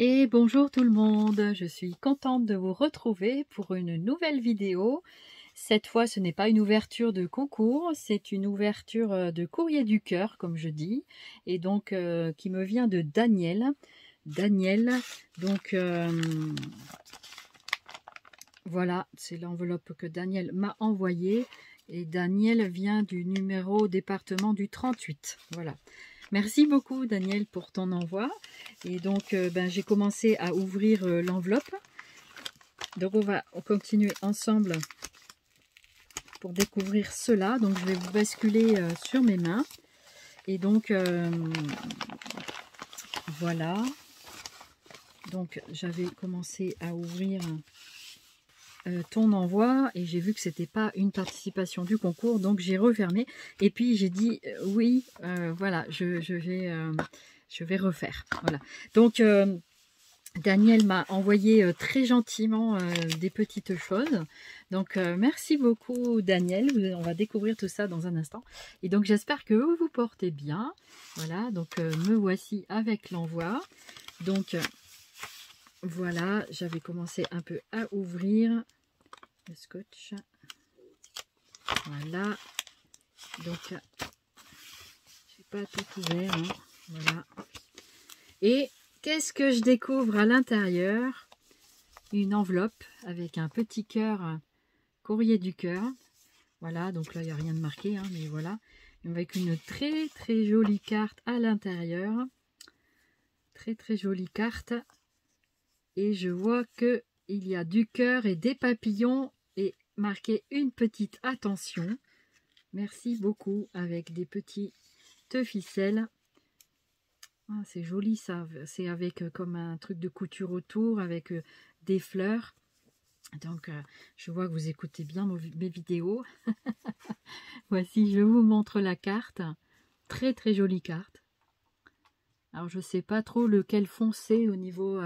Et bonjour tout le monde, je suis contente de vous retrouver pour une nouvelle vidéo. Cette fois, ce n'est pas une ouverture de concours, c'est une ouverture de courrier du cœur, comme je dis, et donc qui me vient de Daniel. Daniel, donc voilà, c'est l'enveloppe que Daniel m'a envoyée. Et Daniel vient du numéro département du 38. Voilà. Merci beaucoup Daniel pour ton envoi. Et donc j'ai commencé à ouvrir l'enveloppe. Donc on va continuer ensemble pour découvrir cela. Donc je vais vous basculer sur mes mains. Et donc voilà. Donc j'avais commencé à ouvrir ton envoi et j'ai vu que c'était pas une participation du concours, donc j'ai refermé et puis j'ai dit oui, voilà, je vais refaire. Voilà. Donc Daniel m'a envoyé très gentiment des petites choses. Donc merci beaucoup Daniel, on va découvrir tout ça dans un instant. Et donc j'espère que vous vous portez bien. Voilà, donc me voici avec l'envoi. Donc voilà, j'avais commencé un peu à ouvrir le scotch. Voilà. Donc, j'ai pas tout ouvert. Hein. Voilà. Et qu'est-ce que je découvre à l'intérieur? Une enveloppe avec un petit cœur, courrier du cœur. Voilà, donc là, il n'y a rien de marqué, hein, mais voilà. Avec une très très jolie carte à l'intérieur. Très très jolie carte. Et je vois que il y a du cœur et des papillons et marqué une petite attention. Merci beaucoup avec des petites ficelles. Ah, c'est joli ça. C'est avec comme un truc de couture autour avec des fleurs. Donc je vois que vous écoutez bien mes vidéos. Voici, je vous montre la carte. Très très jolie carte. Alors je sais pas trop lequel fond c'est au niveau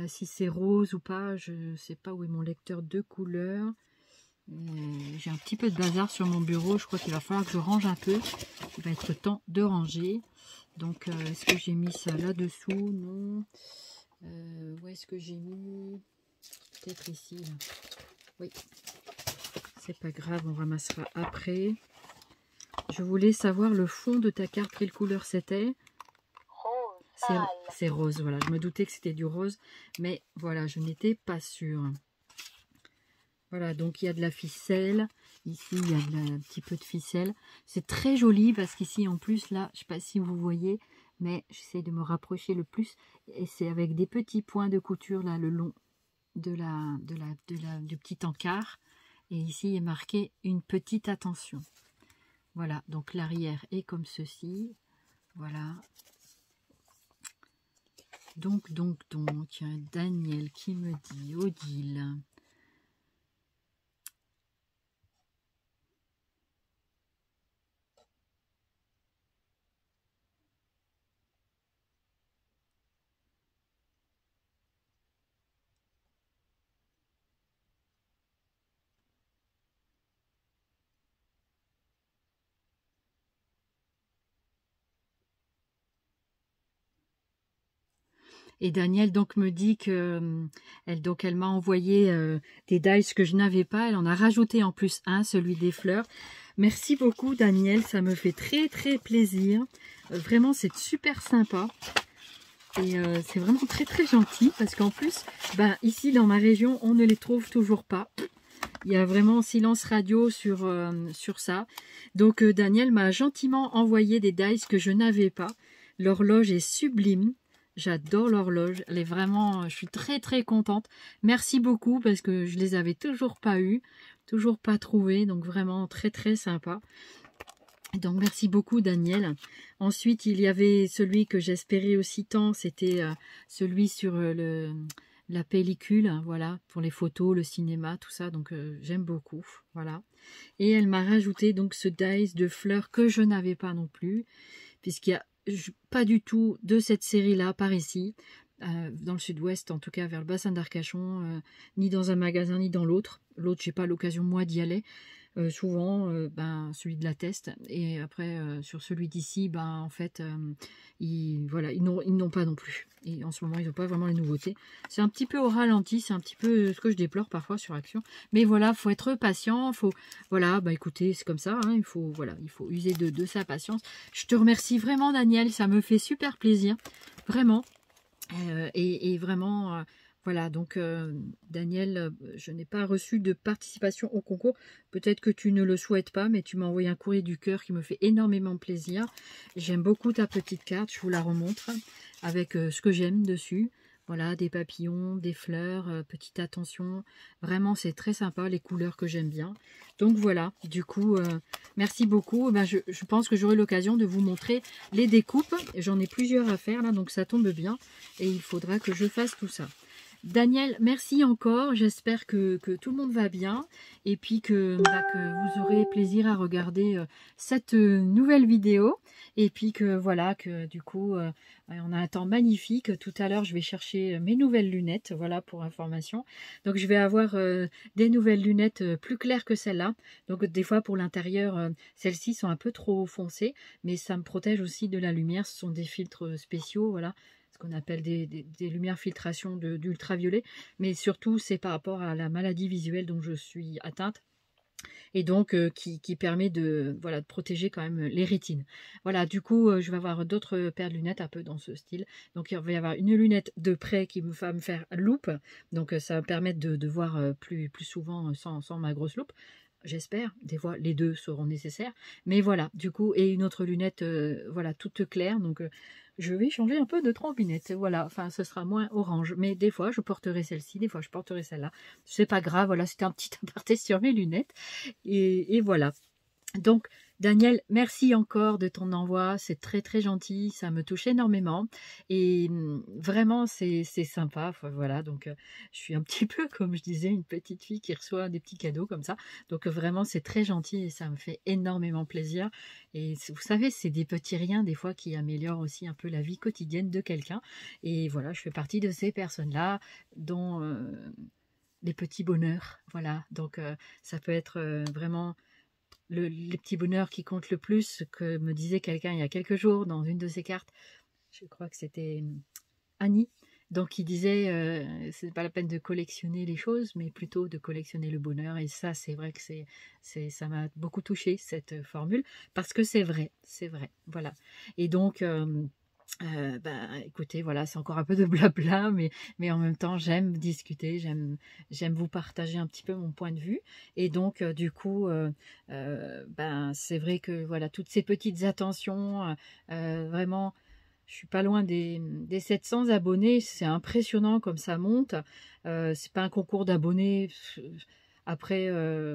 si c'est rose ou pas. Je sais pas où est mon lecteur de couleurs. J'ai un petit peu de bazar sur mon bureau. Je crois qu'il va falloir que je range un peu. Il va être temps de ranger. Donc est-ce que j'ai mis ça là-dessous? Non. Où est-ce que j'ai mis? Peut-être ici. Là. Oui. C'est pas grave, on ramassera après. Je voulais savoir le fond de ta carte, quelle couleur c'était? C'est rose, voilà. Je me doutais que c'était du rose, mais voilà, je n'étais pas sûre. Voilà, donc il y a de la ficelle. Ici, il y a un petit peu de ficelle. C'est très joli parce qu'ici, en plus, là, je ne sais pas si vous voyez, mais j'essaie de me rapprocher le plus. Et c'est avec des petits points de couture, là, le long du petit encart. Et ici, il est marqué une petite attention. Voilà, donc l'arrière est comme ceci. Voilà. Donc, Daniel qui me dit, Odile... Et Danielle donc me dit que elle m'a envoyé des dies que je n'avais pas. Elle en a rajouté en plus un, celui des fleurs. Merci beaucoup Danielle, ça me fait très très plaisir. Vraiment c'est super sympa. Et c'est vraiment très très gentil parce qu'en plus, ici dans ma région, on ne les trouve toujours pas. Il y a vraiment silence radio sur ça. Donc Danielle m'a gentiment envoyé des dies que je n'avais pas. L'horloge est sublime. J'adore l'horloge, elle est vraiment, je suis très très contente. Merci beaucoup parce que je les avais toujours pas eu, toujours pas trouvé, donc vraiment très très sympa. Donc merci beaucoup Daniel. Ensuite il y avait celui que j'espérais aussi tant, c'était celui sur la pellicule, hein, voilà, pour les photos, le cinéma, tout ça, donc j'aime beaucoup, voilà. Et elle m'a rajouté donc ce dies de fleurs que je n'avais pas non plus, puisqu'il y a pas du tout de cette série-là par ici, dans le sud-ouest, en tout cas vers le bassin d'Arcachon, ni dans un magasin, ni dans l'autre. L'autre, j'ai pas l'occasion moi d'y aller. souvent celui de la test, et après sur celui d'ici, en fait, voilà, ils n'ont pas non plus. Et en ce moment, ils n'ont pas vraiment les nouveautés. C'est un petit peu au ralenti, c'est un petit peu ce que je déplore parfois sur Action. Mais voilà, faut être patient, voilà, écoutez, c'est comme ça, hein, il faut user de sa patience. Je te remercie vraiment, Daniel, ça me fait super plaisir, vraiment. Et vraiment, voilà, donc Daniel, je n'ai pas reçu de participation au concours. Peut-être que tu ne le souhaites pas, mais tu m'as envoyé un courrier du cœur qui me fait énormément plaisir. J'aime beaucoup ta petite carte, je vous la remontre, avec ce que j'aime dessus. Voilà, des papillons, des fleurs, petite attention. Vraiment, c'est très sympa, les couleurs que j'aime bien. Donc voilà, du coup, merci beaucoup. Je pense que j'aurai l'occasion de vous montrer les découpes. J'en ai plusieurs à faire là, donc ça tombe bien. Et il faudra que je fasse tout ça. Daniel, merci encore. J'espère que tout le monde va bien. Et puis que vous aurez plaisir à regarder cette nouvelle vidéo. Et puis que voilà, que du coup, on a un temps magnifique. Tout à l'heure, je vais chercher mes nouvelles lunettes. Voilà, pour information. Donc, je vais avoir des nouvelles lunettes plus claires que celles-là. Donc, des fois, pour l'intérieur, celles-ci sont un peu trop foncées. Mais ça me protège aussi de la lumière. Ce sont des filtres spéciaux, voilà, qu'on appelle des lumières filtration d'ultraviolet, mais surtout c'est par rapport à la maladie visuelle dont je suis atteinte, et donc qui permet de protéger quand même les rétines. Voilà, du coup je vais avoir d'autres paires de lunettes un peu dans ce style. Donc il va y avoir une lunette de près qui va me faire loupe, donc ça va me permettre de voir plus souvent sans ma grosse loupe. J'espère, des fois les deux seront nécessaires, mais voilà, du coup, et une autre lunette, voilà, toute claire, donc je vais changer un peu de trompinette, voilà, enfin, ce sera moins orange, mais des fois, je porterai celle-ci, des fois, je porterai celle-là, c'est pas grave, voilà, c'était un petit aparté sur mes lunettes, et voilà. Donc, Daniel, merci encore de ton envoi, c'est très très gentil, ça me touche énormément et vraiment c'est sympa, enfin, voilà, donc je suis un petit peu, comme je disais, une petite fille qui reçoit des petits cadeaux comme ça, donc vraiment c'est très gentil et ça me fait énormément plaisir. Et vous savez, c'est des petits riens des fois qui améliorent aussi un peu la vie quotidienne de quelqu'un, et voilà, je fais partie de ces personnes-là dont les petits bonheurs, voilà, donc ça peut être vraiment les petits bonheurs qui comptent le plus, que me disait quelqu'un il y a quelques jours dans une de ses cartes, je crois que c'était Annie, donc il disait c'est pas la peine de collectionner les choses, mais plutôt de collectionner le bonheur. Et ça, c'est vrai que ça m'a beaucoup touché, cette formule, parce que c'est vrai, voilà. Et donc écoutez, voilà, c'est encore un peu de blabla, mais en même temps, j'aime discuter, j'aime vous partager un petit peu mon point de vue. Et donc, du coup, c'est vrai que voilà, toutes ces petites attentions, vraiment, je suis pas loin des 700 abonnés, c'est impressionnant comme ça monte. C'est pas un concours d'abonnés. Après,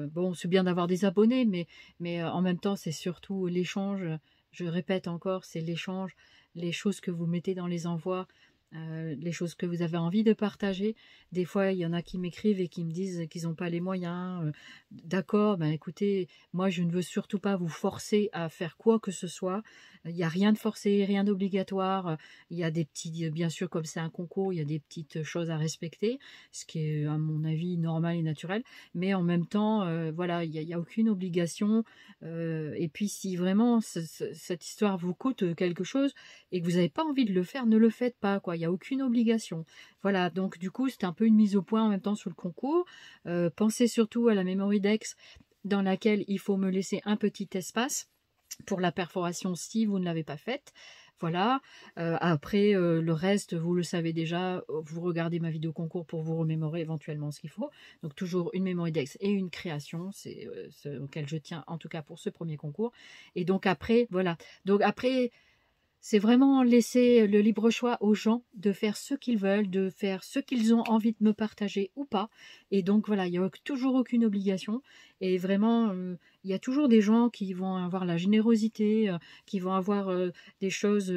bon, c'est bien d'avoir des abonnés, mais en même temps, c'est surtout l'échange. Je répète encore, c'est l'échange, les choses que vous mettez dans les envois, les choses que vous avez envie de partager. Des fois, il y en a qui m'écrivent et qui me disent qu'ils n'ont pas les moyens. D'accord, écoutez, moi, je ne veux surtout pas vous forcer à faire quoi que ce soit. Il n'y a rien de forcé, rien d'obligatoire. Il y a des petits, bien sûr, comme c'est un concours, il y a des petites choses à respecter, ce qui est, à mon avis, normal et naturel. Mais en même temps, voilà, il n'y a aucune obligation. Et puis, si vraiment cette histoire vous coûte quelque chose et que vous n'avez pas envie de le faire, ne le faites pas, quoi. Il n'y a aucune obligation. Voilà, donc du coup, c'est un peu une mise au point en même temps sur le concours. Pensez surtout à la Memorydex dans laquelle il faut me laisser un petit espace pour la perforation si vous ne l'avez pas faite. Voilà, après le reste, vous le savez déjà, vous regardez ma vidéo concours pour vous remémorer éventuellement ce qu'il faut. Donc toujours une Memorydex et une création, c'est ce auquel je tiens en tout cas pour ce premier concours. Et donc après, voilà, donc après, c'est vraiment laisser le libre choix aux gens de faire ce qu'ils veulent, de faire ce qu'ils ont envie de me partager ou pas. Et donc voilà, il n'y a toujours aucune obligation. Et vraiment, il y a toujours des gens qui vont avoir la générosité, qui vont avoir des choses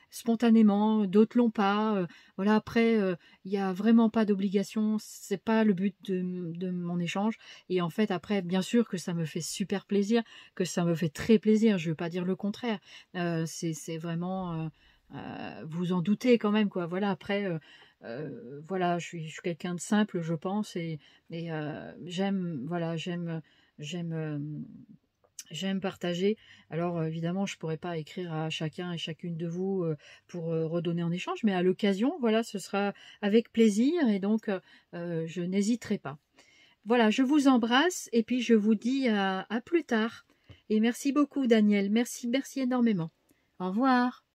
spontanément, d'autres l'ont pas. Voilà, après, il n'y a vraiment pas d'obligation. C'est pas le but de mon échange. Et en fait, après, bien sûr que ça me fait super plaisir, que ça me fait très plaisir. Je ne veux pas dire le contraire. C'est vraiment, vous en doutez quand même, quoi. Voilà, après, voilà, je suis quelqu'un de simple, je pense, et j'aime, voilà, j'aime J'aime partager. Alors évidemment, je ne pourrais pas écrire à chacun et chacune de vous pour redonner en échange, mais à l'occasion, voilà, ce sera avec plaisir et donc je n'hésiterai pas. Voilà, je vous embrasse et puis je vous dis à plus tard. Et merci beaucoup Daniel, merci énormément. Au revoir.